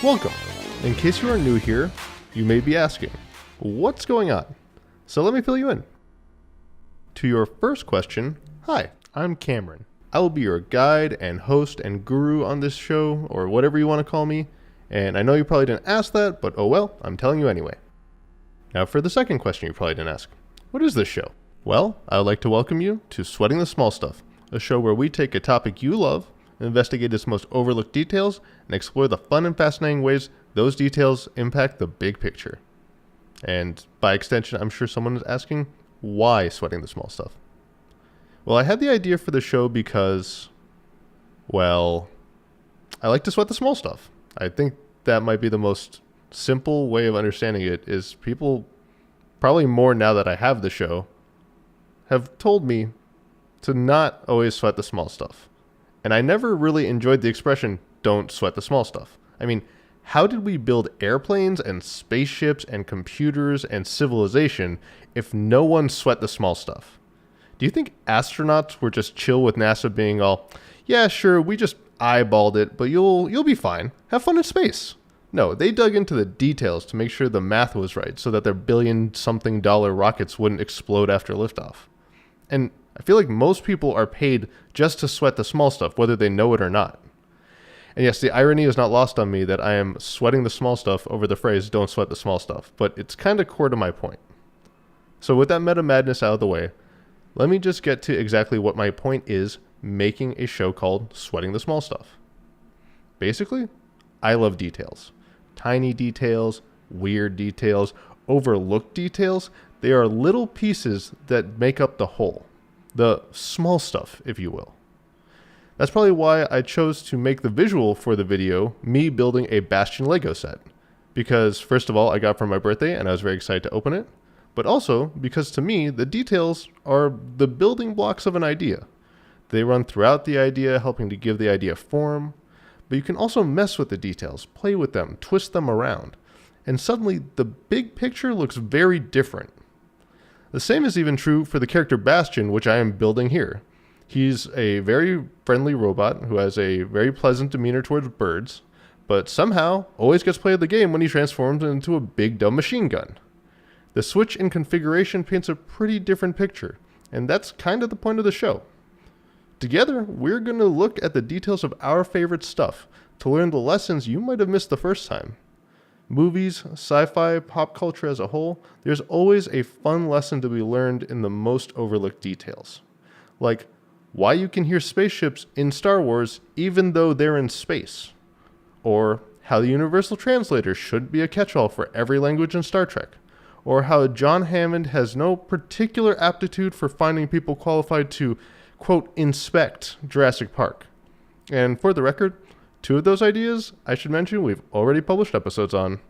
Welcome. In case you are new here, you may be asking, what's going on? So let me fill you in. To your first question, hi, I'm Cameron. I will be your guide and host and guru on this show, or whatever you want to call me. And I know you probably didn't ask that, but oh well, I'm telling you anyway. Now for the second question you probably didn't ask. What is this show? Well, I would like to welcome you to Sweating the Small Stuff, a show where we take a topic you love, investigate its most overlooked details, and explore the fun and fascinating ways those details impact the big picture. And by extension, I'm sure someone is asking, why sweating the small stuff? Well, I had the idea for the show because, well, I like to sweat the small stuff. I think that might be the most simple way of understanding it, is people, probably more now that I have the show, have told me to not always sweat the small stuff. And I never really enjoyed the expression, don't sweat the small stuff. I mean, how did we build airplanes and spaceships and computers and civilization if no one sweat the small stuff? Do you think astronauts were just chill with NASA being all, yeah, sure, we just eyeballed it, but you'll be fine. Have fun in space. No, they dug into the details to make sure the math was right so that their billion-something dollar rockets wouldn't explode after liftoff. And I feel like most people are paid just to sweat the small stuff, whether they know it or not. And yes, the irony is not lost on me that I am sweating the small stuff over the phrase, don't sweat the small stuff, but it's kind of core to my point. So with that meta madness out of the way, let me just get to exactly what my point is making a show called Sweating the Small Stuff. Basically, I love details. Tiny details, weird details, overlooked details. They are little pieces that make up the whole. The small stuff, if you will. That's probably why I chose to make the visual for the video me building a Bastion Lego set. Because, first of all, I got it for my birthday and I was very excited to open it. But also because to me, the details are the building blocks of an idea. They run throughout the idea, helping to give the idea form. But you can also mess with the details, play with them, twist them around. And suddenly, the big picture looks very different. The same is even true for the character Bastion, which I am building here. He's a very friendly robot who has a very pleasant demeanor towards birds, but somehow always gets played the game when he transforms into a big dumb machine gun. The switch in configuration paints a pretty different picture, and that's kind of the point of the show. Together, we're going to look at the details of our favorite stuff to learn the lessons you might have missed the first time. Movies, sci-fi, pop culture as a whole, there's always a fun lesson to be learned in the most overlooked details. Like, why you can hear spaceships in Star Wars even though they're in space. Or how the Universal Translator should be a catch-all for every language in Star Trek. Or how John Hammond has no particular aptitude for finding people qualified to, quote, inspect Jurassic Park. And for the record, 2 of those ideas, I should mention, we've already published episodes on.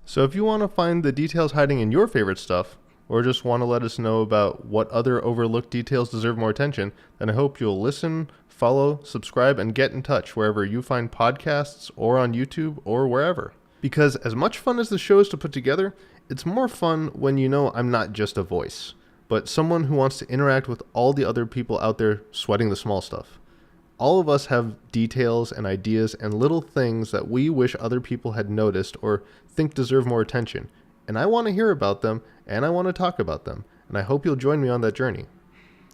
So if you want to find the details hiding in your favorite stuff, or just want to let us know about what other overlooked details deserve more attention, then I hope you'll listen, follow, subscribe, and get in touch wherever you find podcasts, or on YouTube, or wherever. Because as much fun as the show is to put together, it's more fun when you know I'm not just a voice, but someone who wants to interact with all the other people out there sweating the small stuff. All of us have details and ideas and little things that we wish other people had noticed or think deserve more attention. And I want to hear about them, and I want to talk about them. And I hope you'll join me on that journey.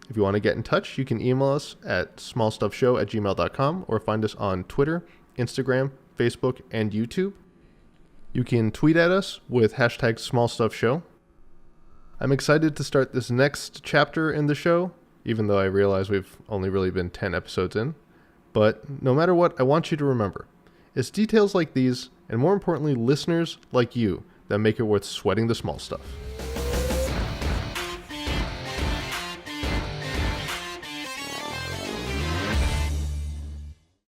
If you want to get in touch, you can email us at smallstuffshow@gmail.com or find us on Twitter, Instagram, Facebook, and YouTube. You can tweet at us with hashtag smallstuffshow. I'm excited to start this next chapter in the show, even though I realize we've only really been 10 episodes in. But no matter what, I want you to remember, it's details like these, and more importantly, listeners like you, that make it worth sweating the small stuff.